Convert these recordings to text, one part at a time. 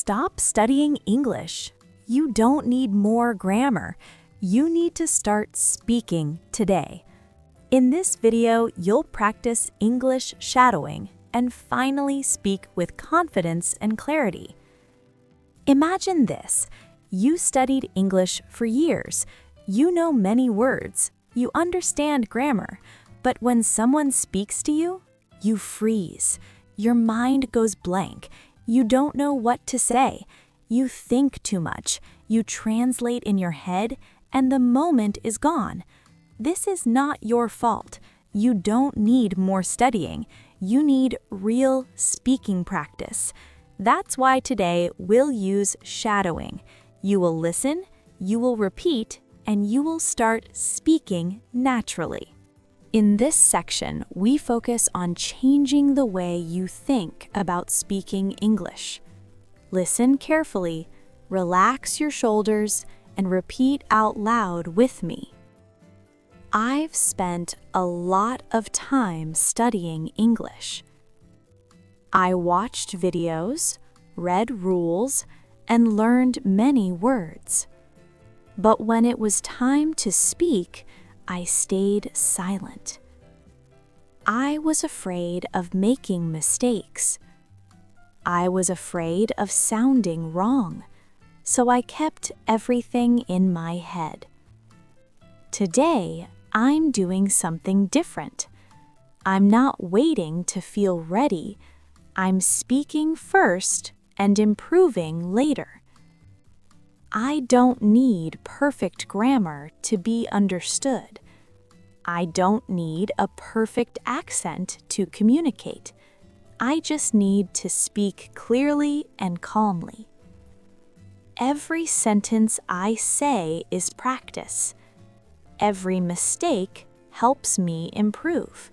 Stop studying English. You don't need more grammar. You need to start speaking today. In this video, you'll practice English shadowing and finally speak with confidence and clarity. Imagine this. You studied English for years. You know many words. You understand grammar. But when someone speaks to you, you freeze. Your mind goes blank. You don't know what to say. You think too much. You translate in your head, and the moment is gone. This is not your fault. You don't need more studying. You need real speaking practice. That's why today we'll use shadowing. You will listen, you will repeat, and you will start speaking naturally. In this section, we focus on changing the way you think about speaking English. Listen carefully, relax your shoulders, and repeat out loud with me. I've spent a lot of time studying English. I watched videos, read rules, and learned many words. But when it was time to speak, I stayed silent. I was afraid of making mistakes. I was afraid of sounding wrong, so I kept everything in my head. Today, I'm doing something different. I'm not waiting to feel ready. I'm speaking first and improving later. I don't need perfect grammar to be understood. I don't need a perfect accent to communicate. I just need to speak clearly and calmly. Every sentence I say is practice. Every mistake helps me improve.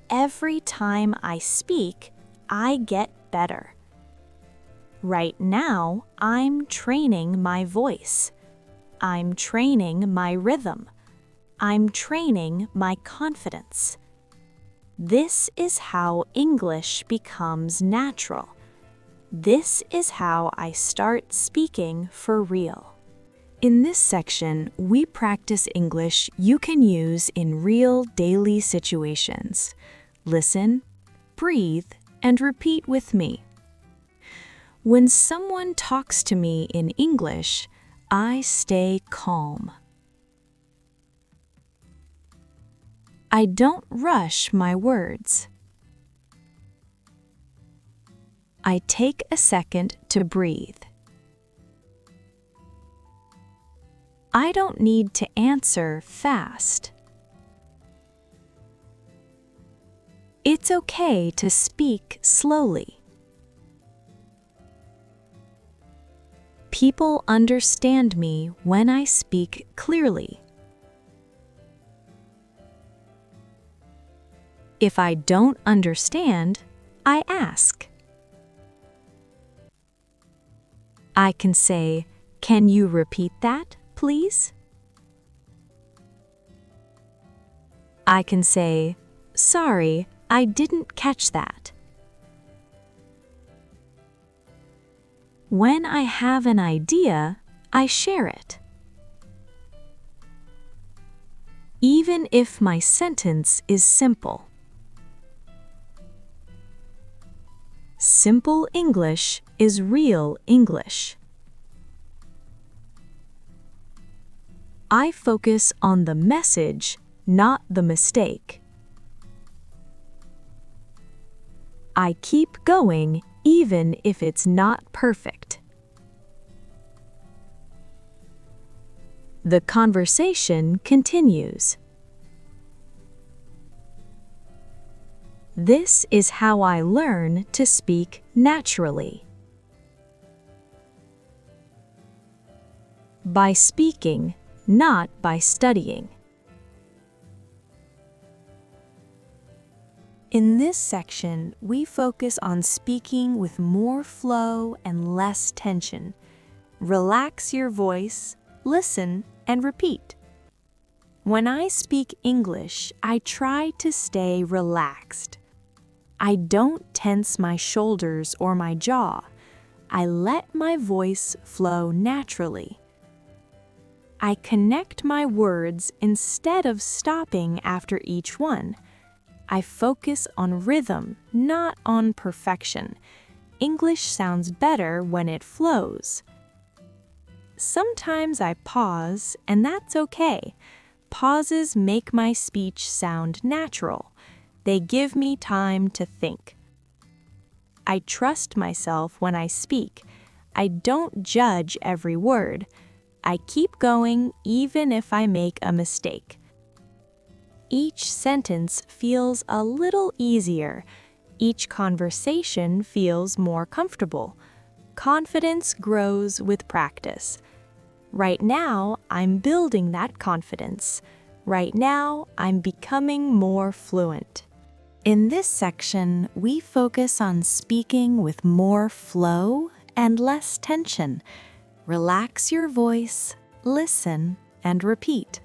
Every time I speak, I get better. Right now, I'm training my voice. I'm training my rhythm. I'm training my confidence. This is how English becomes natural. This is how I start speaking for real. In this section, we practice English you can use in real daily situations. Listen, breathe, and repeat with me. When someone talks to me in English, I stay calm. I don't rush my words. I take a second to breathe. I don't need to answer fast. It's okay to speak slowly. People understand me when I speak clearly. If I don't understand, I ask. I can say, "Can you repeat that, please?" I can say, "Sorry, I didn't catch that." When I have an idea, I share it. Even if my sentence is simple. Simple English is real English. I focus on the message, not the mistake. I keep going even if it's not perfect. The conversation continues. This is how I learn to speak naturally. By speaking, not by studying. In this section, we focus on speaking with more flow and less tension. Relax your voice, listen, and repeat. When I speak English, I try to stay relaxed. I don't tense my shoulders or my jaw. I let my voice flow naturally. I connect my words instead of stopping after each one. I focus on rhythm, not on perfection. English sounds better when it flows. Sometimes I pause, and that's okay. Pauses make my speech sound natural. They give me time to think. I trust myself when I speak. I don't judge every word. I keep going even if I make a mistake. Each sentence feels a little easier. Each conversation feels more comfortable. Confidence grows with practice. Right now, I'm building that confidence. Right now, I'm becoming more fluent. In this section, we focus on speaking with more flow and less tension. Relax your voice, listen, and repeat.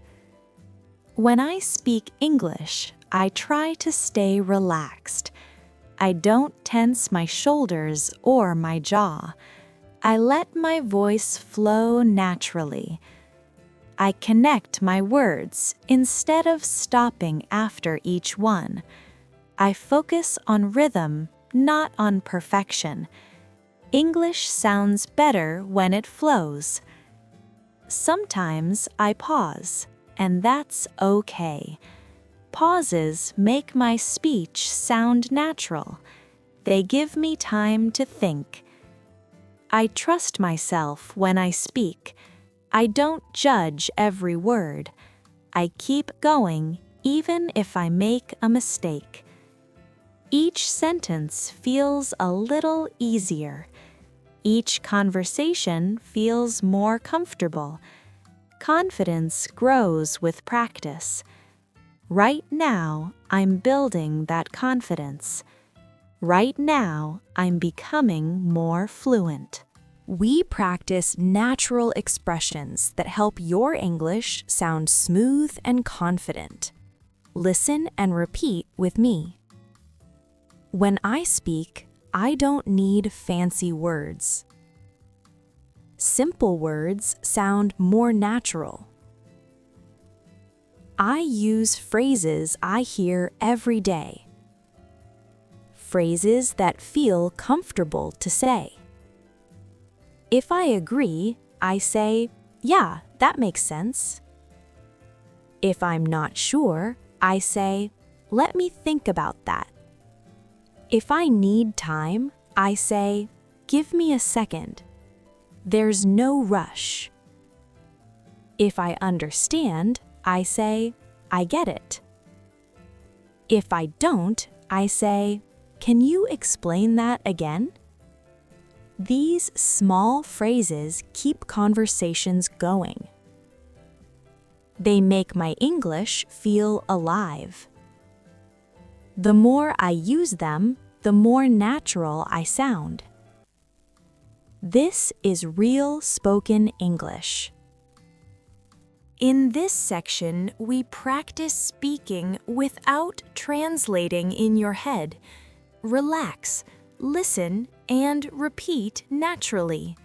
When I speak English, I try to stay relaxed. I don't tense my shoulders or my jaw. I let my voice flow naturally. I connect my words instead of stopping after each one. I focus on rhythm, not on perfection. English sounds better when it flows. Sometimes I pause, and that's okay. Pauses make my speech sound natural. They give me time to think. I trust myself when I speak. I don't judge every word. I keep going even if I make a mistake. Each sentence feels a little easier. Each conversation feels more comfortable. Confidence grows with practice. Right now, I'm building that confidence. Right now, I'm becoming more fluent. We practice natural expressions that help your English sound smooth and confident. Listen and repeat with me. When I speak, I don't need fancy words. Simple words sound more natural. I use phrases I hear every day. Phrases that feel comfortable to say. If I agree, I say, "Yeah, that makes sense." If I'm not sure, I say, "Let me think about that." If I need time, I say, "Give me a second." There's no rush. If I understand, I say, "I get it." If I don't, I say, "Can you explain that again?" These small phrases keep conversations going. They make my English feel alive. The more I use them, the more natural I sound. This is real spoken English. In this section, we practice speaking without translating in your head. Relax, listen, and repeat naturally.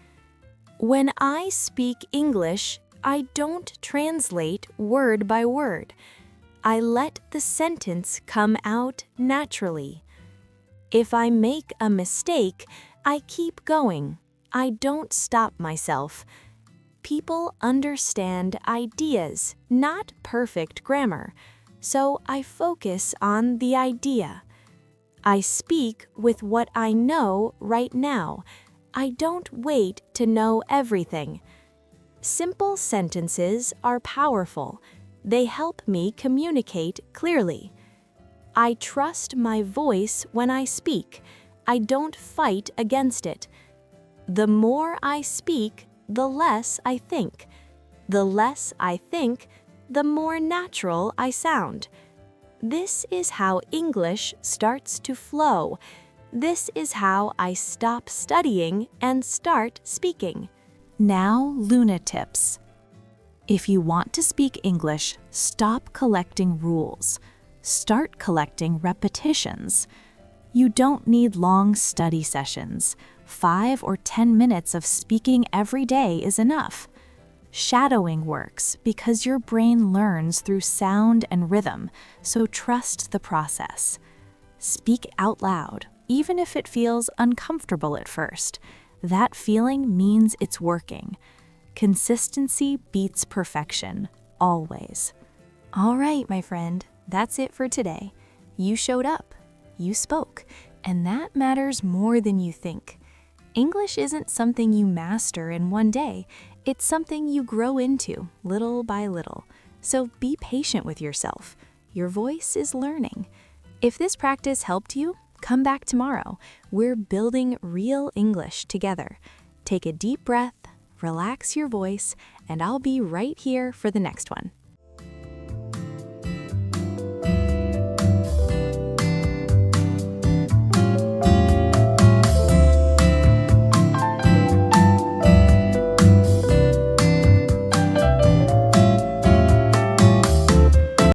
When I speak English, I don't translate word by word. I let the sentence come out naturally. If I make a mistake, I keep going. I don't stop myself. People understand ideas, not perfect grammar, so I focus on the idea. I speak with what I know right now. I don't wait to know everything. Simple sentences are powerful. They help me communicate clearly. I trust my voice when I speak. I don't fight against it. The more I speak, the less I think. The less I think, the more natural I sound. This is how English starts to flow. This is how I stop studying and start speaking. Now, Luna tips. If you want to speak English, stop collecting rules. Start collecting repetitions. You don't need long study sessions. 5 or 10 minutes of speaking every day is enough. Shadowing works because your brain learns through sound and rhythm, so trust the process. Speak out loud, even if it feels uncomfortable at first. That feeling means it's working. Consistency beats perfection, always. All right, my friend, that's it for today. You showed up, you spoke, and that matters more than you think. English isn't something you master in one day. It's something you grow into little by little. So be patient with yourself. Your voice is learning. If this practice helped you, come back tomorrow. We're building real English together. Take a deep breath, relax your voice, and I'll be right here for the next one.